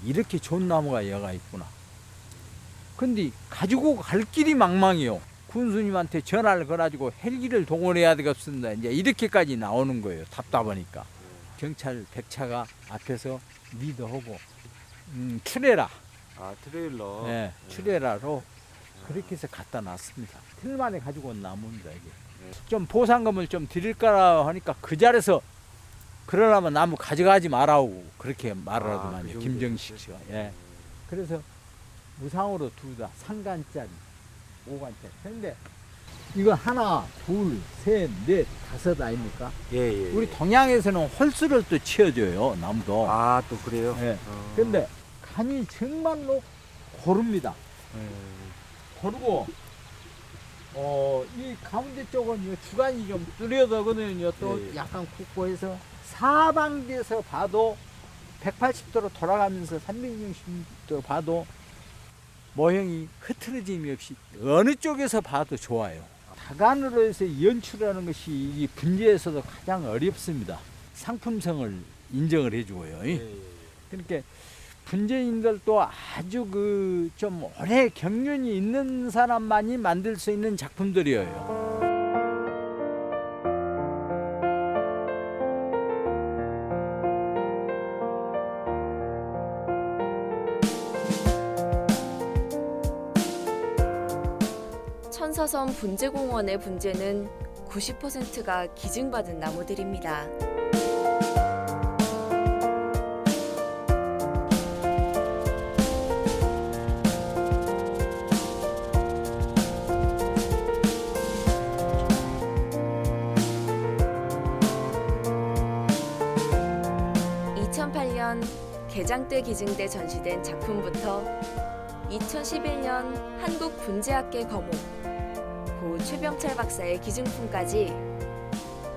이렇게 좋은 나무가 여가 있구나. 근데 가지고 갈 길이 망망이요. 군수님한테 전화를 걸어가지고 헬기를 동원해야 되겠습니다. 이제 이렇게까지 나오는 거예요. 답답하니까. 경찰 백차가 앞에서 리드하고 트레라. 아 트레일러. 네, 트레라로 그렇게 해서 갖다 놨습니다. 틀만에 가지고 온 나무입니다. 이게. 좀 보상금을 좀 드릴까라 하니까 그 자리에서 그러려면 나무 가져가지 말라고 그렇게 말을 하더만요. 그 김정식 씨가. 예. 그래서 무상으로 두다 3간짜리 5간짜리. 그런데 이거 하나, 둘, 셋, 넷, 다섯 아닙니까? 예. 우리 동양에서는 홀수를 또 치워줘요, 나무도. 아 또 그래요? 예. 근데 간이 정말로 고릅니다. 고르고 이 가운데 쪽은 주간이 좀 뚜렷하거든요. 또 예. 약간 굽고해서 사방에서 봐도 180도로 돌아가면서 360도 봐도 모형이 흐트러짐이 없이 어느 쪽에서 봐도 좋아요. 다간으로 해서 연출하는 것이 이 분재에서도 가장 어렵습니다. 상품성을 인정을 해주고요. 그러니까 분재인들도 아주 좀 오래 경륜이 있는 사람만이 만들 수 있는 작품들이에요. 천사섬 분재공원의 분재는 90%가 기증받은 나무들입니다. 개장때 기증대 전시된 작품부터 2011년 한국분재학계 거목 고 최병철 박사의 기증품까지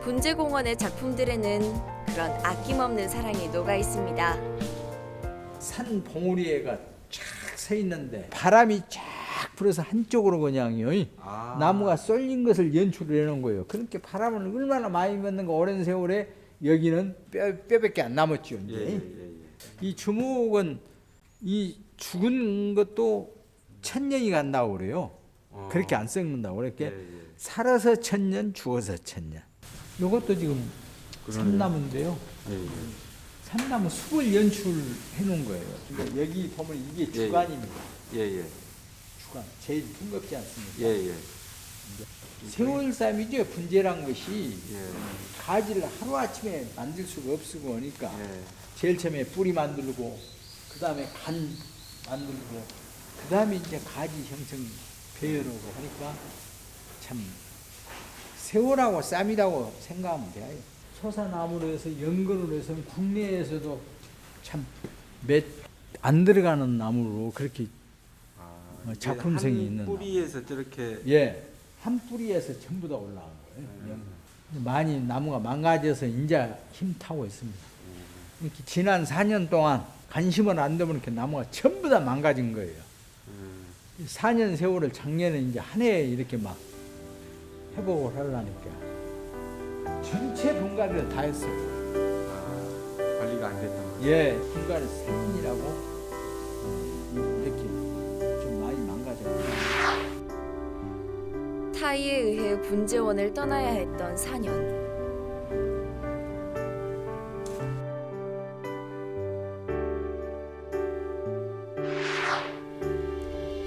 분재공원의 작품들에는 그런 아낌없는 사랑이 녹아 있습니다. 산 봉우리에가 쫙 서 있는데 바람이 쫙 불어서 한쪽으로 그냥요. 나무가 쏠린 것을 연출을 해놓은 거예요. 그렇게 바람을 얼마나 많이 맞는가 오랜 세월에 여기는 뼈밖에 안 남았죠. 이제. 이 주목은 이 죽은 것도 1000년이 간다고 그래요. 그렇게 안 썩는다고 그렇게 살아서 1000년, 죽어서 1000년. 이것도 지금 삼나무인데요. 삼나무 숲을 연출해 놓은 거예요. 그러니까 여기 보면 이게 주간입니다. 주간 제일 둥겁지 않습니까? 세월쌈이죠. 분재란 것이 가지를 하루 아침에 만들 수가 없고 하니까 제일 처음에 뿌리 만들고 그 다음에 간 만들고 그 다음에 이제 가지 형성 배열하고 하니까 참 세월하고 쌈이라고 생각하면 돼요. 소사나무로 해서 연근으로 해서 국내에서도 참 몇 안 들어가는 나무로 그렇게 작품성이 있는 뿌리에서 저렇게 한 뿌리에서 전부 다 올라간 거예요. 많이 나무가 망가져서 이제 힘 타고 있습니다. 이렇게 지난 4년 동안 관심을 안 두면 이렇게 나무가 전부 다 망가진 거예요. 4년 세월을 작년에 이제 한 해에 이렇게 막 회복을 하려니까 전체 분갈이를 다 했어요. 관리가 안 됐던 거죠? 분갈이 세균이라고 이렇게 좀 많이 망가졌어요. 타이에 의해 분재원을 떠나야 했던 4년.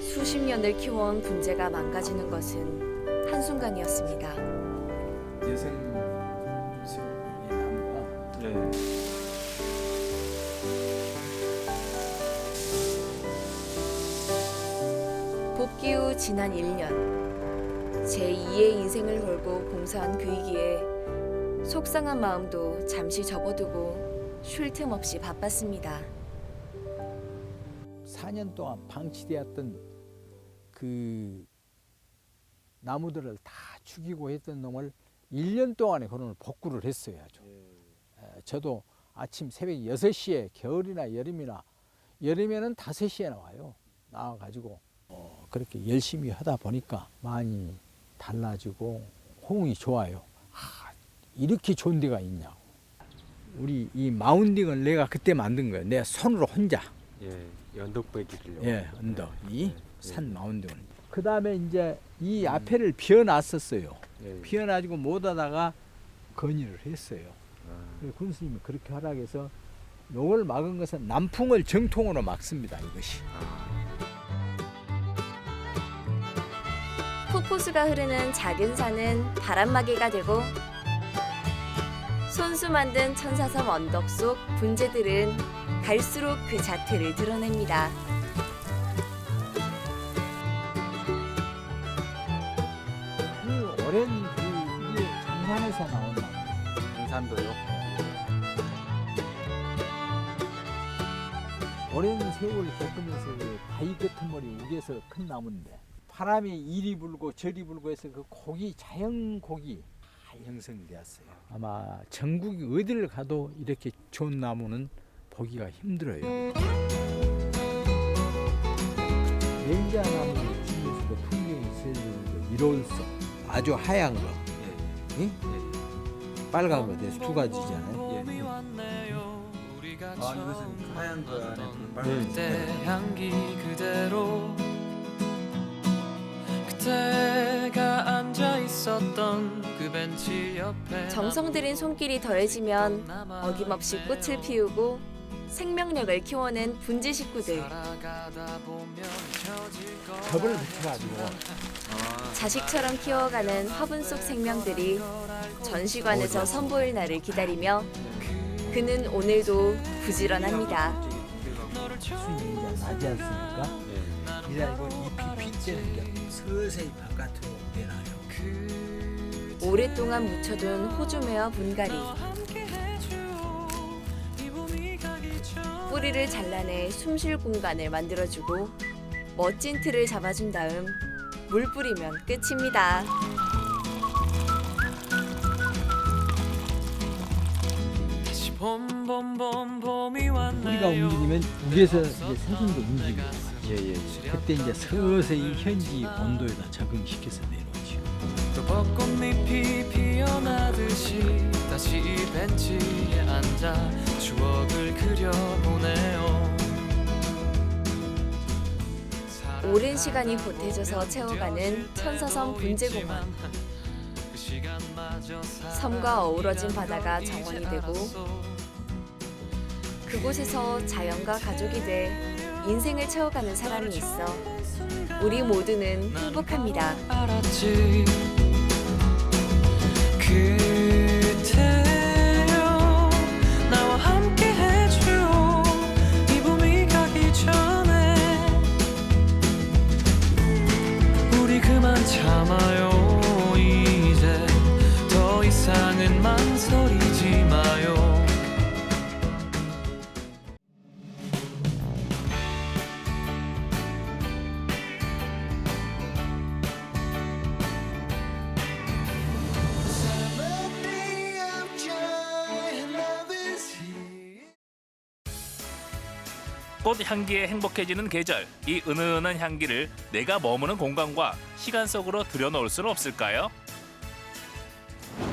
수십 년을 키워온 분재가 망가지는 것은 한순간이었습니다. 여성스러운 나무가 복귀 후 지난 1년 제2의 인생을 걸고 봉사한 그이기에 속상한 마음도 잠시 접어두고 쉴 틈 없이 바빴습니다. 4년 동안 방치되었던 그 나무들을 다 죽이고 했던 놈을 1년 동안에 그놈을 복구를 했어요. 아주. 저도 아침 새벽 6시에 겨울이나 여름이나 여름에는 5시에 나와요. 나와가지고 그렇게 열심히 하다 보니까 많이 달라지고 호응이 좋아요. 이렇게 좋은 데가 있냐. 우리 이 마운딩을 내가 그때 만든 거예요. 내 손으로 혼자. 예, 언덕배기를요. 예, 언덕 이 산 마운딩을. 그 다음에 이제 이 앞에를 비워놨었어요. 비워가지고 못 하다가 건의를 했어요. 그래서 군수님이 그렇게 하라고 요걸 막은 것은 남풍을 정통으로 막습니다. 이것이. 폭포수가 흐르는 작은 산은 바람막이가 되고 손수 만든 천사섬 언덕 속 분재들은 갈수록 그 자태를 드러냅니다. 그 오랜 이게 장산에서 나온 나무. 등산도요? 오랜 세월을 겪으면서 그 바위 같은 머리 우겨서 큰 나무인데 바람이 이리 불고 저리 불고 해서 그 곡이 자연 곡이 다 형성되었어요. 아마 전국이 어디를 가도 이렇게 좋은 나무는 보기가 힘들어요. 맹자나무 중에서도 풍경이 있어야 되는 일월석 아주 하얀 거, 예? 빨간 거, 두 가지잖아요. 이것은 하얀 거 안에 때 향기 그대로 그때가 앉아 있었던 그 벤치 옆에 정성 들인 손길이 더해지면 어김없이 꽃을 피우고 생명력을 키워낸 분재 식구들. 컵을 붙여가지고 자식처럼 키워가는 화분 속 생명들이 전시관에서 선보일 날을 기다리며 그는 오늘도 부지런합니다. 수익이 나지 않습니까? 이래가지고 잎이 빗대는 게 서서히 바깥으로 내놔요. 오랫동안 묻혀둔 호주매와 분갈이. 뿌리를 잘라내 숨쉴 공간을 만들어주고 멋진 틀을 잡아준 다음 물 뿌리면 끝입니다. 우리가 움직이면 위에서 이제 새순도 움직여요. 그때 이제 서서히 현지 온도에다 적응시켜서 내려오죠. 또 벚꽃잎이 피어나듯이 다시 이 벤치에 앉아 추억을 그려보네요. 오랜 시간이 보태져서 채워가는 천사섬 분재공원. 섬과 어우러진 바다가 정원이 되고 그곳에서 자연과 가족이 돼 인생을 채워가는 사람이 있어 우리 모두는 행복합니다. 알았지. 그때요 나와 함께 해줘 이 봄이 가기 전에 우리 그만 참아요. 이제 더 이상은 망설이지 마요. 꽃 향기에 행복해지는 계절, 이 은은한 향기를 내가 머무는 공간과 시간 속으로 들여놓을 수는 없을까요?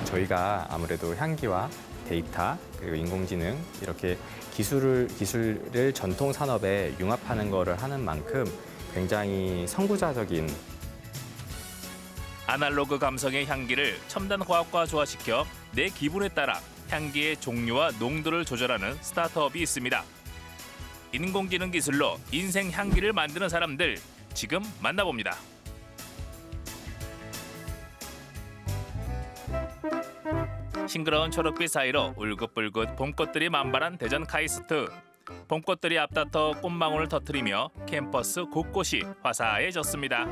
저희가 아무래도 향기와 데이터 그리고 인공지능 이렇게 기술을 전통 산업에 융합하는 거를 하는 만큼 굉장히 선구자적인 아날로그 감성의 향기를 첨단 과학과 조화시켜 내 기분에 따라 향기의 종류와 농도를 조절하는 스타트업이 있습니다. 인공지능 기술로 인생 향기를 만드는 사람들 지금 만나봅니다. 싱그러운 초록빛 사이로 울긋불긋 봄꽃들이 만발한 대전 카이스트. 봄꽃들이 앞다퉈 꽃망울을 터뜨리며 캠퍼스 곳곳이 화사해졌습니다.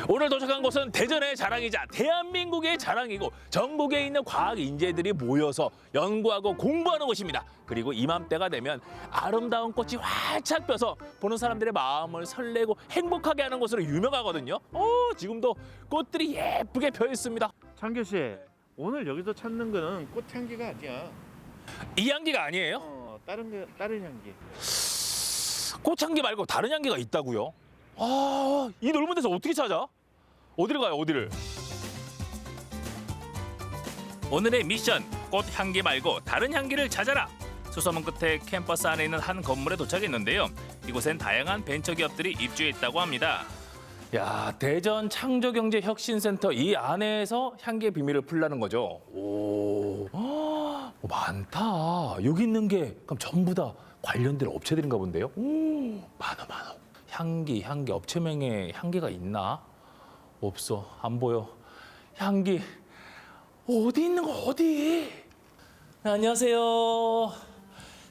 오늘 도착한 곳은 대전의 자랑이자 대한민국의 자랑이고 전국에 있는 과학 인재들이 모여서 연구하고 공부하는 곳입니다. 그리고 이맘때가 되면 아름다운 꽃이 활짝 펴서 보는 사람들의 마음을 설레고 행복하게 하는 곳으로 유명하거든요. 지금도 꽃들이 예쁘게 펴 있습니다. 장교 씨, 오늘 여기서 찾는 거는 꽃향기가 아니야. 이 향기가 아니에요? 다른 향기. 꽃향기 말고 다른 향기가 있다고요? 이 넓은 데서 어떻게 찾아? 어디를 가요? 어디를? 오늘의 미션, 꽃 향기 말고 다른 향기를 찾아라. 수소문 끝에 캠퍼스 안에 있는 한 건물에 도착했는데요. 이곳엔 다양한 벤처기업들이 입주했다고 합니다. 야, 대전 창조경제혁신센터 이 안에서 향기의 비밀을 풀라는 거죠. 오, 많다. 여기 있는 게 그럼 전부 다 관련된 업체들인가 본데요. 오, 많아. 향기 업체명에 향기가 있나? 없어, 안 보여. 향기 어디 있는 거 어디? 네, 안녕하세요.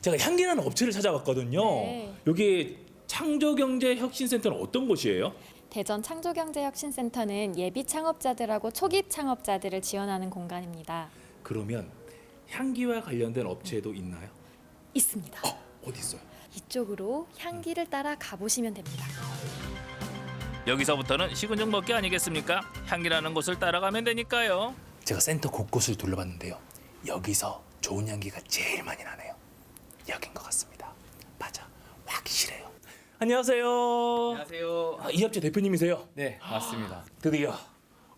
제가 향기라는 업체를 찾아봤거든요. 네. 여기 창조경제혁신센터는 어떤 곳이에요? 대전 창조경제혁신센터는 예비 창업자들하고 초기 창업자들을 지원하는 공간입니다. 그러면 향기와 관련된 업체도 있나요? 있습니다. 어디 있어요? 이쪽으로 향기를 따라 가보시면 됩니다. 여기서부터는 식은 먹기 아니겠습니까? 향기라는 곳을 따라가면 되니까요. 제가 센터 곳곳을 둘러봤는데요. 여기서 좋은 향기가 제일 많이 나네요. 여긴 것 같습니다. 맞아, 확실해요. 안녕하세요. 안녕하세요. 이 업체 대표님이세요? 네, 맞습니다. 드디어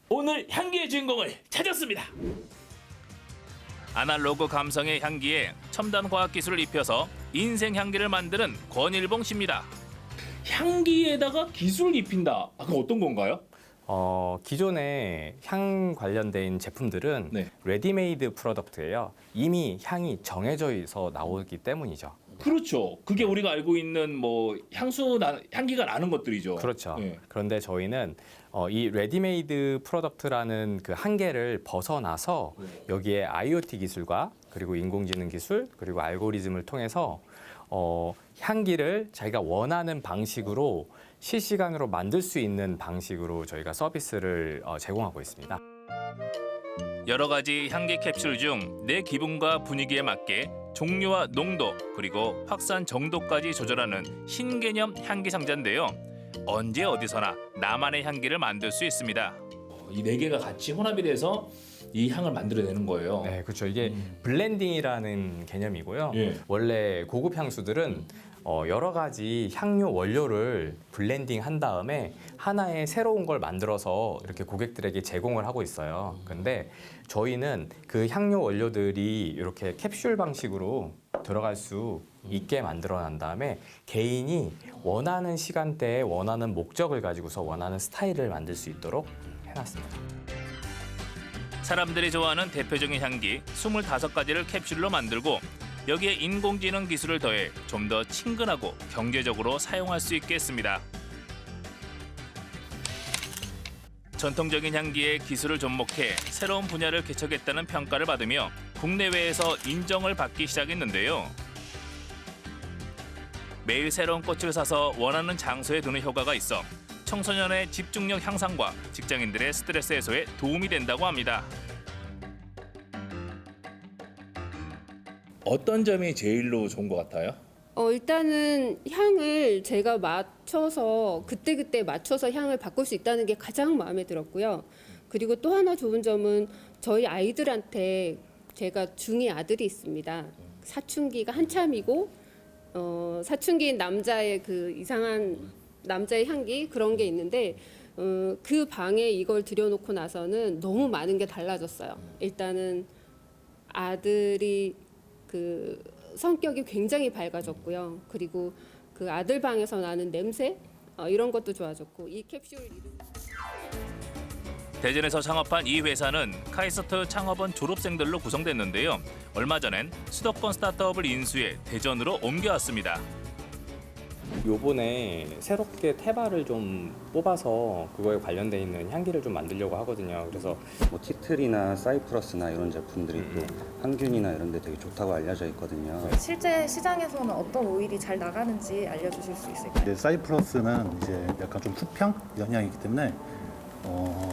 오늘 향기의 주인공을 찾았습니다. 아날로그 감성의 향기에 첨단 과학 기술을 입혀서 인생 향기를 만드는 권일봉 씨입니다. 향기에다가 기술을 입힌다. 그건 어떤 건가요? 기존의 향 관련된 제품들은 레디메이드 프로덕트예요. 이미 향이 정해져 있어 나오기 때문이죠. 그렇죠. 그게 우리가 알고 있는 뭐 향기가 나는 것들이죠. 그렇죠. 네. 그런데 저희는 이 레디메이드 프로덕트라는 그 한계를 벗어나서 여기에 IoT 기술과 그리고 인공지능 기술 그리고 알고리즘을 통해서 향기를 자기가 원하는 방식으로 실시간으로 만들 수 있는 방식으로 저희가 서비스를 제공하고 있습니다. 여러 가지 향기 캡슐 중 내 기분과 분위기에 맞게 종류와 농도 그리고 확산 정도까지 조절하는 신개념 향기 상자인데요. 언제 어디서나 나만의 향기를 만들 수 있습니다. 이 네 개가 같이 혼합이 돼서 이 향을 만들어내는 거예요. 네, 그렇죠. 이게 블렌딩이라는 개념이고요. 예. 원래 고급 향수들은 여러 가지 향료 원료를 블렌딩한 다음에 하나의 새로운 걸 만들어서 이렇게 고객들에게 제공을 하고 있어요. 근데 저희는 그 향료 원료들이 이렇게 캡슐 방식으로 들어갈 수 있게 만들어 난 다음에 개인이 원하는 시간대에 원하는 목적을 가지고서 원하는 스타일을 만들 수 있도록 해놨습니다. 사람들이 좋아하는 대표적인 향기 25가지를 캡슐로 만들고 여기에 인공지능 기술을 더해 좀 더 친근하고 경제적으로 사용할 수 있게 했습니다. 전통적인 향기에 기술을 접목해 새로운 분야를 개척했다는 평가를 받으며 국내외에서 인정을 받기 시작했는데요. 매일 새로운 꽃을 사서 원하는 장소에 두는 효과가 있어 청소년의 집중력 향상과 직장인들의 스트레스 해소에 도움이 된다고 합니다. 어떤 점이 제일로 좋은 것 같아요? 일단은 향을 제가 맞춰서 그때그때 맞춰서 향을 바꿀 수 있다는 게 가장 마음에 들었고요. 그리고 또 하나 좋은 점은 저희 아이들한테 제가 중2 아들이 있습니다. 사춘기가 한참이고 사춘기인 남자의 그 이상한 남자의 향기 그런 게 있는데 그 방에 이걸 들여놓고 나서는 너무 많은 게 달라졌어요. 일단은 아들이 그 성격이 굉장히 밝아졌고요. 그리고 그 아들 방에서 나는 냄새 이런 것도 좋아졌고 이 캡슐 대전에서 창업한 이 회사는 카이스트 창업원 졸업생들로 구성됐는데요. 얼마 전엔 수도권 스타트업을 인수해 대전으로 옮겨왔습니다. 요번에 새롭게 테바를 좀 뽑아서 그거에 관련돼 있는 향기를 좀 만들려고 하거든요. 그래서 뭐 티틀이나 사이프러스나 이런 제품들이 또 항균이나 이런 데 되게 좋다고 알려져 있거든요. 실제 시장에서는 어떤 오일이 잘 나가는지 알려주실 수 있을까요? 이제 사이프러스는 이제 약간 좀 수평 영향이기 때문에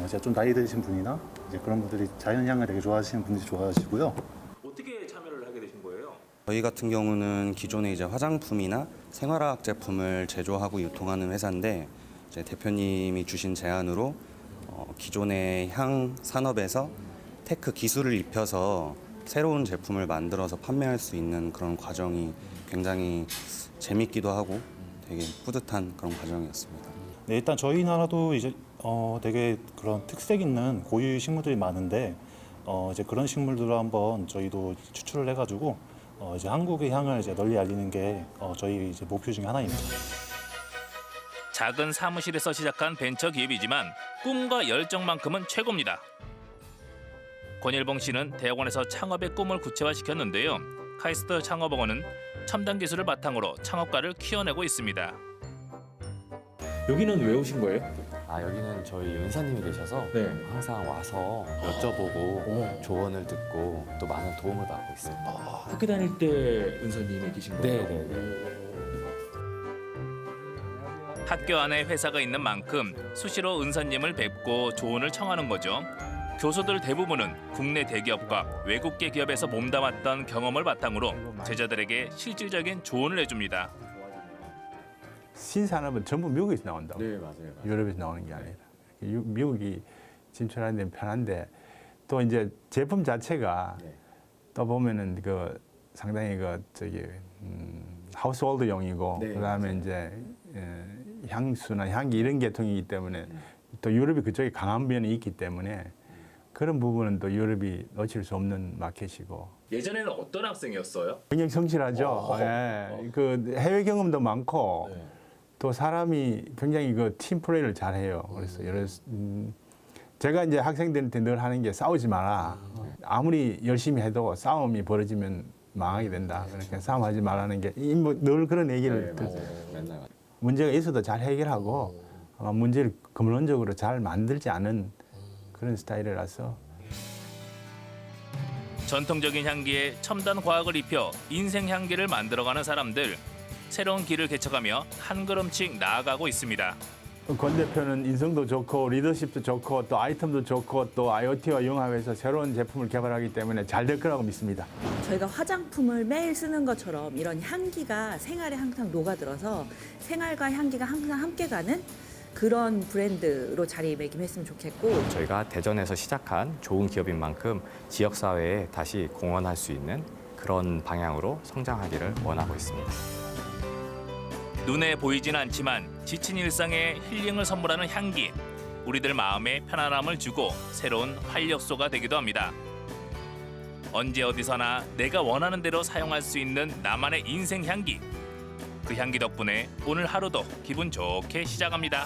이제 좀 나이 드신 분이나 이제 그런 분들이 자연향을 되게 좋아하시는 분들이 좋아하시고요. 어떻게 참여를 하게 되신 거예요? 저희 같은 경우는 기존에 이제 화장품이나 생활화학 제품을 제조하고 유통하는 회사인데 이제 대표님이 주신 제안으로 기존의 향 산업에서 테크 기술을 입혀서 새로운 제품을 만들어서 판매할 수 있는 그런 과정이 굉장히 재밌기도 하고 되게 뿌듯한 그런 과정이었습니다. 네, 일단 저희 나라도 이제 되게 그런 특색 있는 고유 식물들이 많은데 이제 그런 식물들을 한번 저희도 추출을 해가지고 이제 한국의 향을 이제 널리 알리는 게 저희 이제 목표 중에 하나입니다. 작은 사무실에서 시작한 벤처 기업이지만 꿈과 열정만큼은 최고입니다. 권일봉 씨는 대학원에서 창업의 꿈을 구체화시켰는데요. 카이스트 창업학원은 첨단 기술을 바탕으로 창업가를 키워내고 있습니다. 여기는 왜 오신 거예요? 여기는 저희 은사님이 계셔서 항상 와서 여쭤보고 조언을 듣고 또 많은 도움을 받고 있습니다. 학교 다닐 때 은사님이 계신 거예요? 네. 학교 안에 회사가 있는 만큼 수시로 은사님을 뵙고 조언을 청하는 거죠. 교수들 대부분은 국내 대기업과 외국계 기업에서 몸담았던 경험을 바탕으로 제자들에게 실질적인 조언을 해줍니다. 신산업은 전부 미국에서 나온다. 네, 맞아요. 유럽에서 나오는 게 아니라 미국이 진출하는 데는 편한데 또 이제 제품 자체가 또 보면은 그 상당히 그 저기 하우스홀드용이고 그다음에 이제 향수나 향기 이런 계통이기 때문에 또 유럽이 그쪽에 강한 면이 있기 때문에 그런 부분은 또 유럽이 놓칠 수 없는 마켓이고. 예전에는 어떤 학생이었어요? 굉장히 성실하죠. 그 해외 경험도 많고 또 사람이 굉장히 그 팀 플레이를 잘해요. 그래서 제가 이제 학생들한테 늘 하는 게 싸우지 마라. 아무리 열심히 해도 싸움이 벌어지면 망하게 된다. 그러니까 싸움하지 말라는 게 늘 그런 얘기를 듣죠. 문제가 있어도 잘 해결하고 문제를 근본적으로 잘 만들지 않은 그런 스타일이라서. 전통적인 향기에 첨단 과학을 입혀 인생 향기를 만들어가는 사람들. 새로운 길을 개척하며 한 걸음씩 나아가고 있습니다. 권 대표는 인성도 좋고 리더십도 좋고 또 아이템도 좋고 또 IoT와 융합해서 새로운 제품을 개발하기 때문에 잘 될 거라고 믿습니다. 저희가 화장품을 매일 쓰는 것처럼 이런 향기가 생활에 항상 녹아들어서 생활과 향기가 항상 함께 가는 그런 브랜드로 자리매김했으면 좋겠고, 저희가 대전에서 시작한 좋은 기업인 만큼 지역사회에 다시 공헌할 수 있는 그런 방향으로 성장하기를 원하고 있습니다. 눈에 보이진 않지만 지친 일상에 힐링을 선물하는 향기. 우리들 마음에 편안함을 주고 새로운 활력소가 되기도 합니다. 언제 어디서나 내가 원하는 대로 사용할 수 있는 나만의 인생 향기. 그 향기 덕분에 오늘 하루도 기분 좋게 시작합니다.